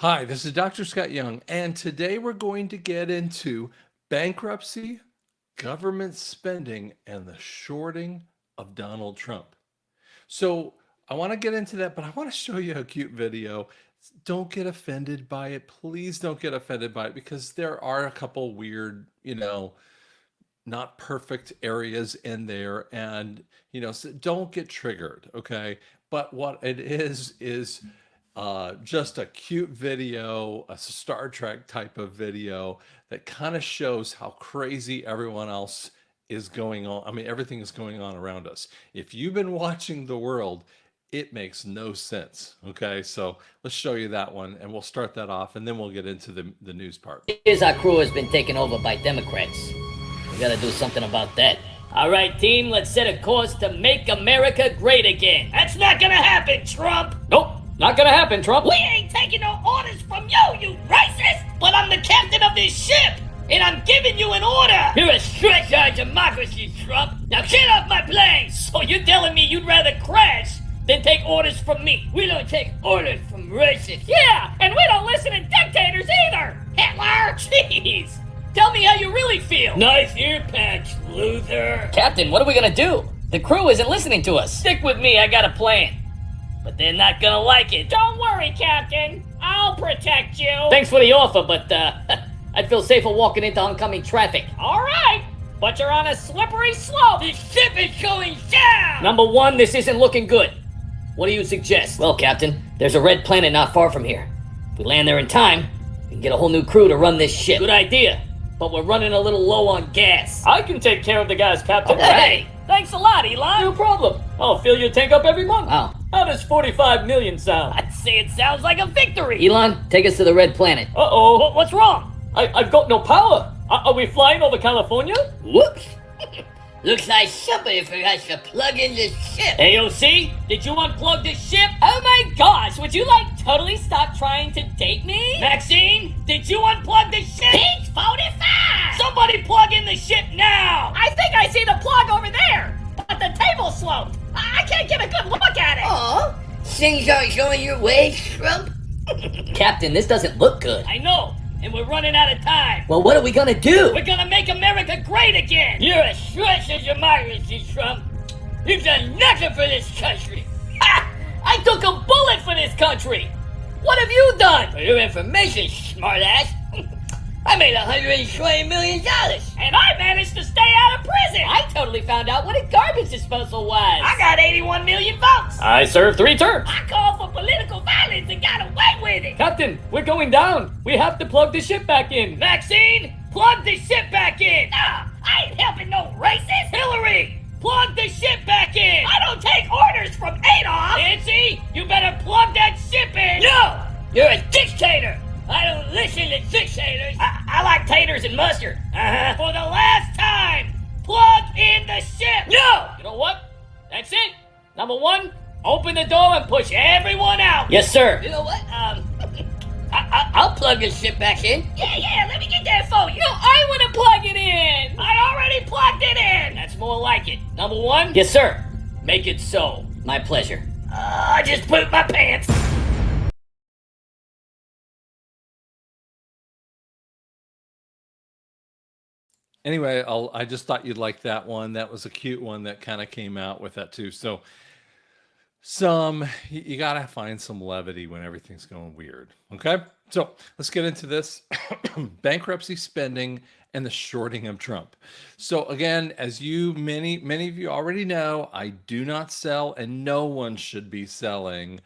Hi, this is Dr. Scott Young, and today we're going to get into bankruptcy, government spending, and the shorting of Donald Trump. So, I want to get into that, but I want to show you a cute video. Don't get offended by it. Please don't get offended by it because there are a couple weird, not perfect areas in there. And, so don't get triggered, okay? But what it is just a cute video, a Star Trek type of video that kind of shows how crazy everyone else is going on. I mean, everything is going on around us. If you've been watching the world, it makes no sense. Okay, so let's show you that one and we'll start that off and then we'll get into the news part. Years our crew has been taken over by Democrats. We gotta do something about that. All right, team, let's set a course to make America great again. That's not gonna happen, Trump! Nope, not gonna happen, Trump. We ain't taking no orders from you racist! But I'm the captain of this ship, and I'm giving you an order! You're a stretch our democracy, Trump. Now get off my plane! So you're telling me you'd rather crash than take orders from me? We don't take orders from racists. Yeah, and we don't listen to dictators either! Hitler! Jeez! Tell me how you really feel! Nice ear patch, loser. Captain, what are we gonna do? The crew isn't listening to us. Stick with me, I got a plan. But they're not gonna like it. Don't worry, Captain. I'll protect you. Thanks for the offer, but I'd feel safer walking into oncoming traffic. All right, but you're on a slippery slope. The ship is going down! Number one, this isn't looking good. What do you suggest? Well, Captain, there's a red planet not far from here. If we land there in time, we can get a whole new crew to run this ship. Good idea, but we're running a little low on gas. I can take care of the guys, Captain. Hey, thanks a lot, Elon. No problem. I'll fill your tank up every month. Wow. How does 45 million sound? I'd say it sounds like a victory. Elon, take us to the red planet. Uh-oh. What's wrong? I've got no power. Are we flying over California? Whoops. Looks like somebody forgot to plug in this ship. AOC, did you unplug this ship? Oh my gosh, would you totally stop trying to date me? Maxine, did you unplug the ship? Pink 45! Somebody plug in the ship now! I think I see the plug over there, but the table sloped. I can't get a good look at it. Oh, things aren't going your way, Trump? Captain, this doesn't look good. I know, and we're running out of time. Well, what are we gonna do? We're gonna make America great again! You're a stretch of democracy, Trump. You've done nothing for this country. Ha! I took a bullet for this country! What have you done? For your information, smartass, I made $120 million. And I managed to stay out of prison! I totally found out what a garbage disposal was. I got 81 million votes! I served 3 terms. I called for political violence and got away with it! Captain, we're going down. We have to plug the ship back in. Maxine, plug the ship back in! Nah, I ain't helping no racist. Hillary, plug the ship back in! I don't take orders from Adolf. Nancy, you better plug that ship in! No, you're a dictator. I don't listen to dictators. I like taters and mustard. For the last time, plug in the ship! No! You know what? That's it. Number one, open the door and push everyone out. Yes, sir. You know what? I'll plug this ship back in. Yeah, let me get that for you. No, I want to plug it in. I already plugged it in. That's more like it. Number one, Yes, sir. make it so. My pleasure. I just pooped my pants. Anyway, I just thought you'd like that one. That was a cute one that kind of came out with that too. So you got to find some levity when everything's going weird. Okay. So let's get into this bankruptcy spending and the shorting of Trump. So again, as many of you already know, I do not sell and no one should be selling,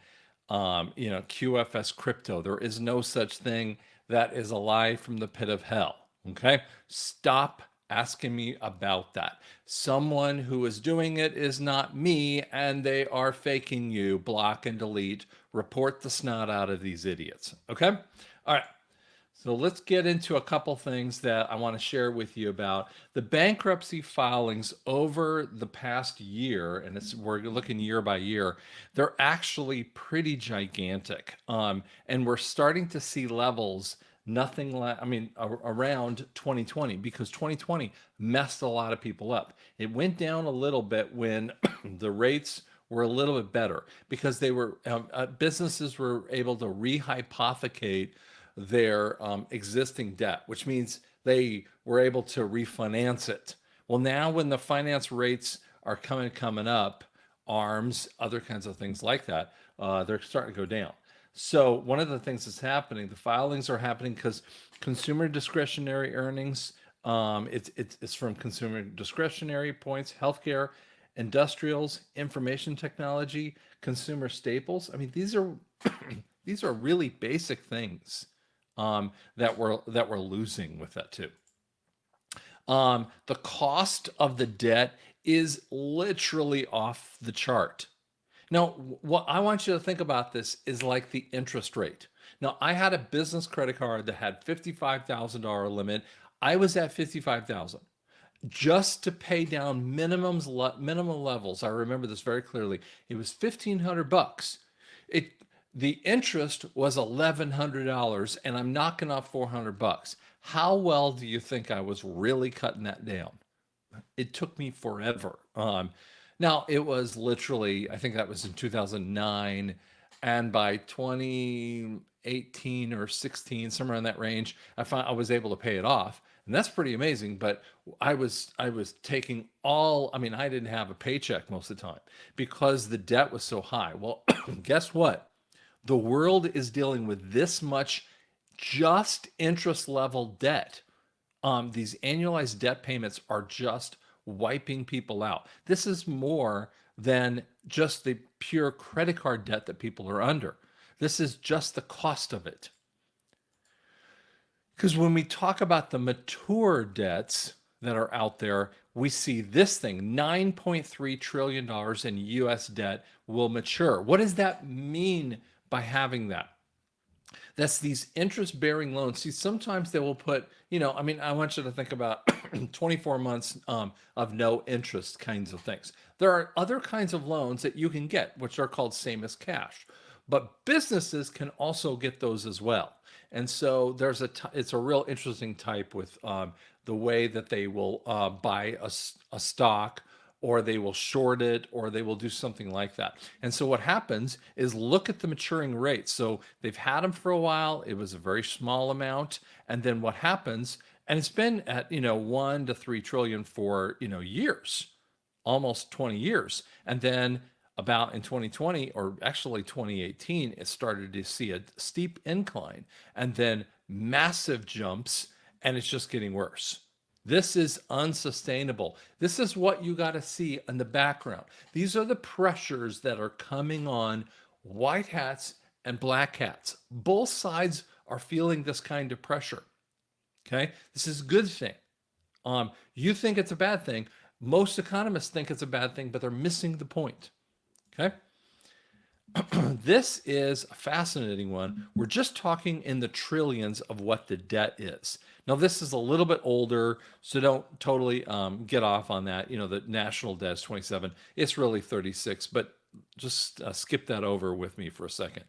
QFS crypto. There is no such thing. That is a lie from the pit of hell. Okay. Stop asking me about that. Someone who is doing it is not me, and they are faking you. Block and delete. Report the snot out of these idiots. Okay? All right. So let's get into a couple things that I want to share with you about the bankruptcy filings over the past year, and we're looking year by year. They're actually pretty gigantic, and we're starting to see levels around 2020, because 2020 messed a lot of people up. It went down a little bit when the rates were a little bit better because they were businesses were able to rehypothecate their existing debt, which means they were able to refinance it. Well, now when the finance rates are coming up, arms, other kinds of things like that, they're starting to go down. So one of the things that's happening, the filings are happening because consumer discretionary earnings, it's from consumer discretionary points, healthcare, industrials, information technology, consumer staples. I mean, these are these are really basic things that we're losing with that too. The cost of the debt is literally off the chart. Now, what I want you to think about this is like the interest rate. Now, I had a business credit card that had $55,000 limit. I was at 55,000 just to pay down minimum levels. I remember this very clearly. It was $1,500. It the interest was $1,100, and I'm knocking off $400. How well do you think I was really cutting that down? It took me forever. Now it was literally, I think that was in 2009, and by 2018 or 16, somewhere in that range, I was able to pay it off, and that's pretty amazing. But I was taking all. I mean, I didn't have a paycheck most of the time because the debt was so high. Well, guess what? The world is dealing with this much just interest level debt. These annualized debt payments are just wiping people out. This is more than just the pure credit card debt that people are under. This is just the cost of it. Because when we talk about the mature debts that are out there, we see this thing, $9.3 trillion in US debt will mature. What does that mean by having that? That's these interest bearing loans. See, sometimes they will put, I mean, I want you to think about 24 months of no interest kinds of things. There are other kinds of loans that you can get, which are called same as cash. But businesses can also get those as well. And so it's a real interesting type with the way that they will buy a stock, or they will short it, or they will do something like that. And so what happens is look at the maturing rates. So they've had them for a while. It was a very small amount. And then what happens, and it's been at, 1 to 3 trillion for, years, almost 20 years. And then about in 2020, or actually 2018, it started to see a steep incline and then massive jumps, and it's just getting worse. This is unsustainable. This is what you got to see in the background. These are the pressures that are coming on white hats and black hats. Both sides are feeling this kind of pressure. Okay, this is a good thing. You think it's a bad thing. Most economists think it's a bad thing, but they're missing the point. Okay. This is a fascinating one. We're just talking in the trillions of what the debt is. Now, this is a little bit older, so don't totally get off on that. The national debt is 27. It's really 36, but just skip that over with me for a second.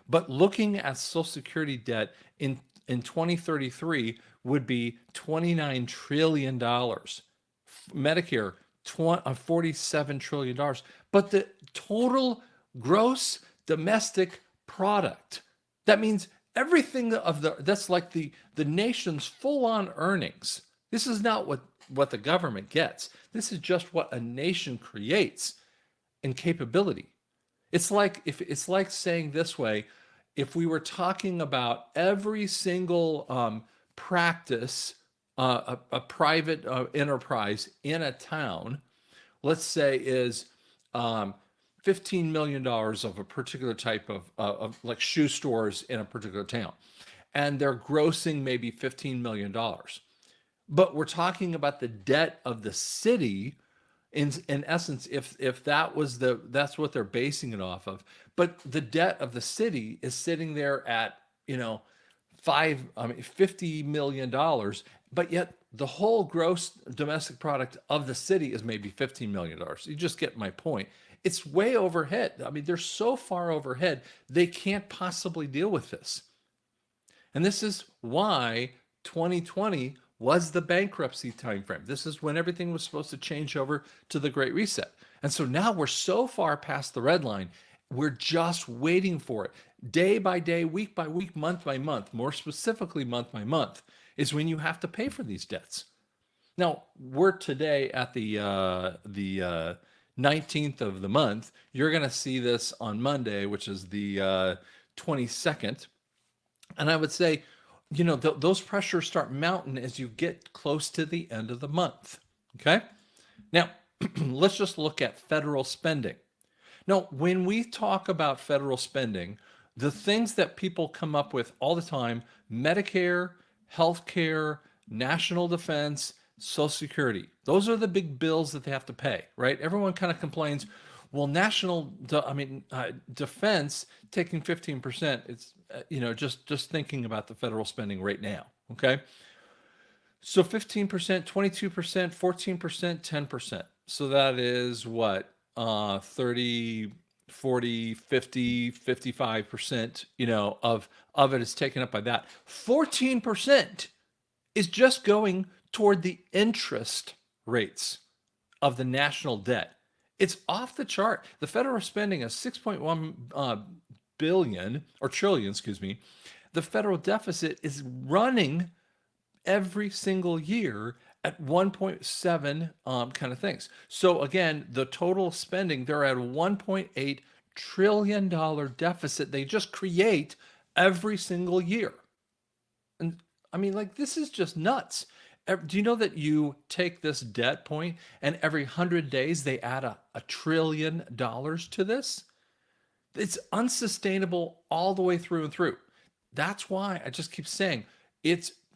But looking at Social Security debt in 2033 would be $29 trillion. Medicare, $47 trillion. But the total gross domestic product, that means everything that's like the nation's full-on earnings. This is not what the government gets. This is just what a nation creates in capability. It's like saying this way, if we were talking about every single practice, a private enterprise in a town, let's say is $15 million of a particular type of like shoe stores in a particular town, and they're grossing maybe $15 million. But we're talking about the debt of the city. In essence, if that's what they're basing it off of. But the debt of the city is sitting there at $50 million, but yet the whole gross domestic product of the city is maybe $15 million. You just get my point. It's way overhead. I mean, they're so far overhead, they can't possibly deal with this. And this is why 2020 was the bankruptcy timeframe. This is when everything was supposed to change over to the Great Reset. And so now we're so far past the red line, we're just waiting for it. Day by day, week by week, month by month, more specifically, month by month, is when you have to pay for these debts. Now, we're today at the 19th of the month. You're going to see this on Monday, which is the 22nd. And I would say, those pressures start mounting as you get close to the end of the month. Okay. Now, let's just look at federal spending. Now, when we talk about federal spending, the things that people come up with all the time: Medicare, healthcare, national defense, Social Security. Those are the big bills that they have to pay, right? Everyone kind of complains, well, defense taking 15%. It's just thinking about the federal spending right now. Okay, so 15%, 22%, 14%, 10%. So that is what, 30, 40, 50, 55%, of it is taken up by that. 14% is just going toward the interest rates of the national debt. It's off the chart. The federal spending is 6.1 billion or trillion, excuse me. The federal deficit is running every single year at 1.7 kind of things. So again, the total spending, they're at a $1.8 trillion deficit they just create every single year. And I mean, like, this is just nuts. Do you know that you take this debt point and every 100 days they add a $1 trillion to this? It's unsustainable all the way through and through. That's why I just keep saying,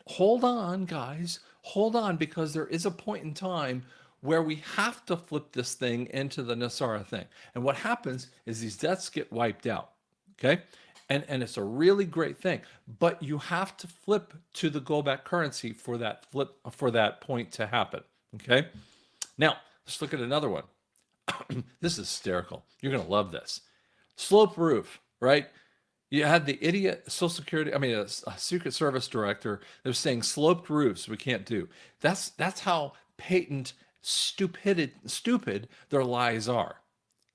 hold on, guys, hold on, because there is a point in time where we have to flip this thing into the NESARA thing. And what happens is these debts get wiped out. Okay. And it's a really great thing, but you have to flip to the gold-backed currency for that point to happen. Okay. Now let's look at another one. This is hysterical. You're going to love this. Sloped roof, right? You had the idiot Social Security, a Secret Service director that was saying sloped roofs we can't do. That's how patent stupid their lies are.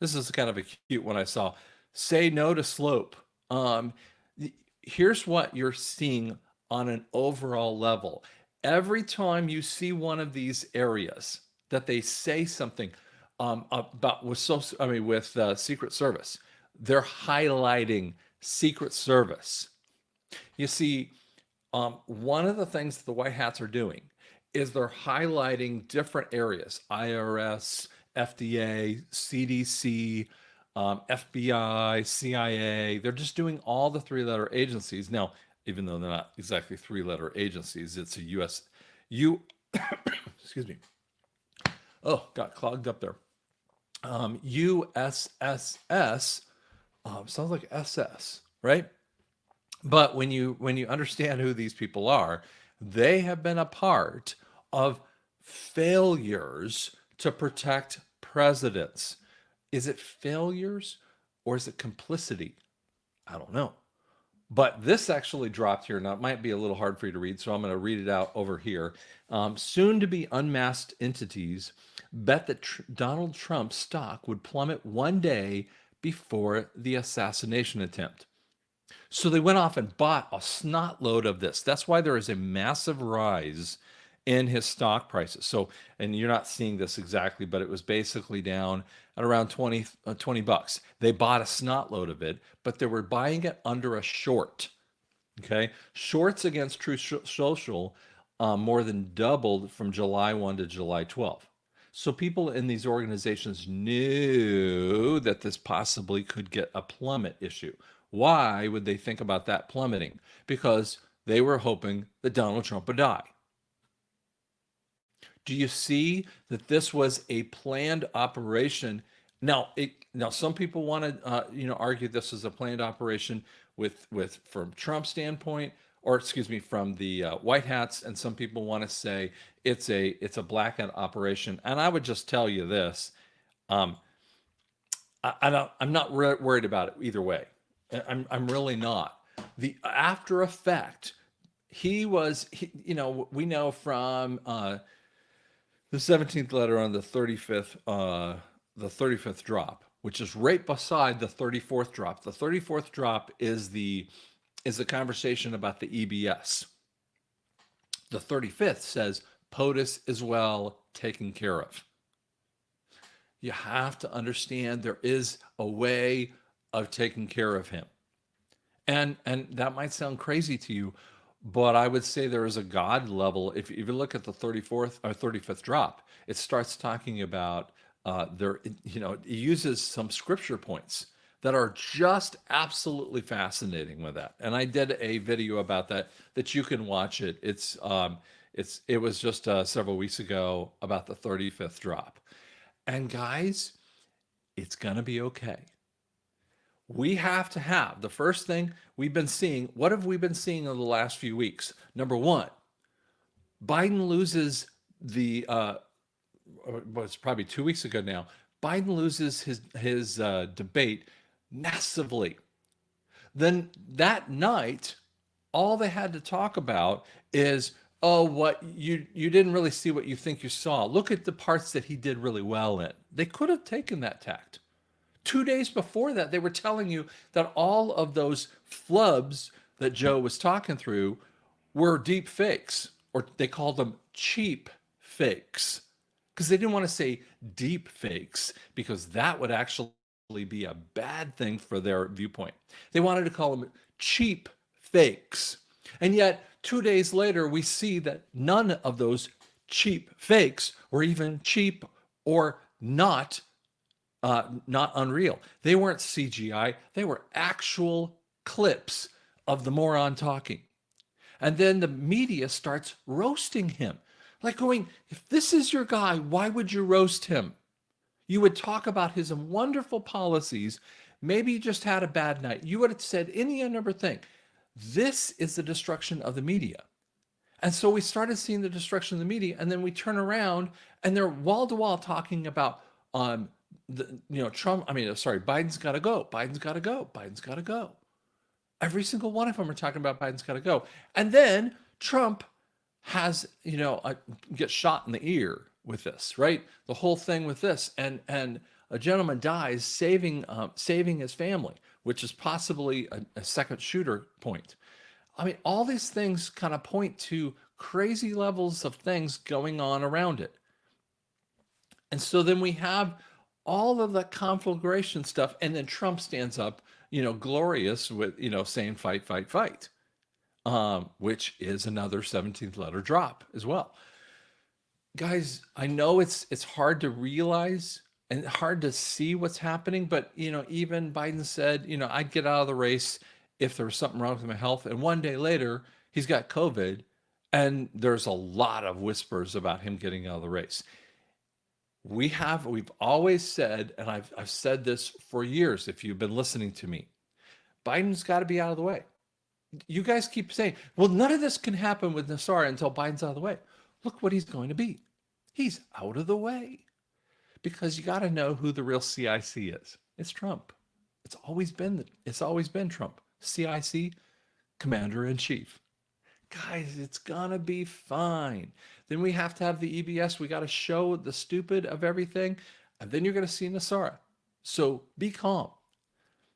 This is kind of a cute one I saw. Say no to slope. Here's what you're seeing on an overall level. Every time you see one of these areas that they say something about with Secret Service, they're highlighting Secret Service. You see, one of the things that the White Hats are doing is they're highlighting different areas: IRS, FDA, CDC, FBI, CIA. They're just doing all the three-letter agencies. Now, even though they're not exactly three-letter agencies, it's excuse me. Oh, got clogged up there. USSS sounds like SS, right? But when you understand who these people are, they have been a part of failures to protect presidents. Is it failures or is it complicity? I don't know. But this actually dropped here. Now, it might be a little hard for you to read, so I'm going to read it out over here. Soon to be unmasked entities bet that Donald Trump's stock would plummet one day before the assassination attempt. So they went off and bought a snot load of this. That's why there is a massive rise in his stock prices. So, and you're not seeing this exactly, but it was basically down at around 20 bucks. They bought a snot load of it, but they were buying it under a short. Okay. Shorts against Truth Social more than doubled from July 1 to July 12. So people in these organizations knew that this possibly could get a plummet issue. Why would they think about that plummeting? Because they were hoping that Donald Trump would die. Do you see that this was a planned operation? Now, some people want to, argue this is a planned operation from Trump's standpoint, or excuse me, from the White Hats, and some people want to say it's a black hat operation. And I would just tell you this: I'm not worried about it either way. I'm really not. The after effect, we know from the 17th letter on the 35th drop, which is right beside the 34th drop. The 34th drop is the conversation about the EBS. The 35th says POTUS is well taken care of. You have to understand there is a way of taking care of him. And that might sound crazy to you, but I would say there is a God level. If you look at the 34th or 35th drop, it starts talking about it uses some scripture points that are just absolutely fascinating with that. And I did a video about that you can watch it. It was just several weeks ago about the 35th drop. And guys, it's going to be okay. We have to have the first thing we've been seeing. What have we been seeing in the last few weeks? Number one, Biden loses it's probably 2 weeks ago now. Biden loses his debate massively. Then that night, all they had to talk about is, oh, what you didn't really see what you think you saw. Look at the parts that he did really well in. They could have taken that tact. 2 days before that, they were telling you that all of those flubs that Joe was talking through were deep fakes, or they called them cheap fakes, because they didn't want to say deep fakes, because that would actually be a bad thing for their viewpoint. They wanted to call them cheap fakes. And yet, 2 days later, we see that none of those cheap fakes were even cheap or not unreal. They weren't CGI. They were actual clips of the moron talking. And then the media starts roasting him, like going, if this is your guy, why would you roast him? You would talk about his wonderful policies. Maybe you just had a bad night. You would have said any number of things. This is the destruction of the media. And so we started seeing the destruction of the media, and then we turn around and they're wall to wall talking about Biden's got to go. Biden's got to go. Biden's got to go. Every single one of them are talking about Biden's got to go. And then Trump has, gets shot in the ear with this, right? The whole thing with this. And a gentleman dies saving his family, which is possibly a second shooter point. I mean, all these things kind of point to crazy levels of things going on around it. And so then we have all of the conflagration stuff, and then Trump stands up, glorious with, saying fight, fight, fight, which is another 17th letter drop as well. Guys, I know it's hard to realize and hard to see what's happening, but, even Biden said, I'd get out of the race if there was something wrong with my health. And one day later, he's got COVID, and there's a lot of whispers about him getting out of the race. We've always said, and I've said this for years, if you've been listening to me, Biden's got to be out of the way. You guys keep saying, well, none of this can happen with Nassar until Biden's out of the way. Look what he's going to be. He's out of the way. Because you got to know who the real CIC is. It's Trump. It's always been Trump. CIC, Commander-in-Chief. Guys, it's gonna be fine. Then we have to have the EBS. We got to show the stupid of everything. And then you're going to see Nassar. So be calm.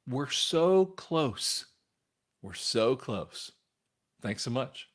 We're so close. We're so close. Thanks so much.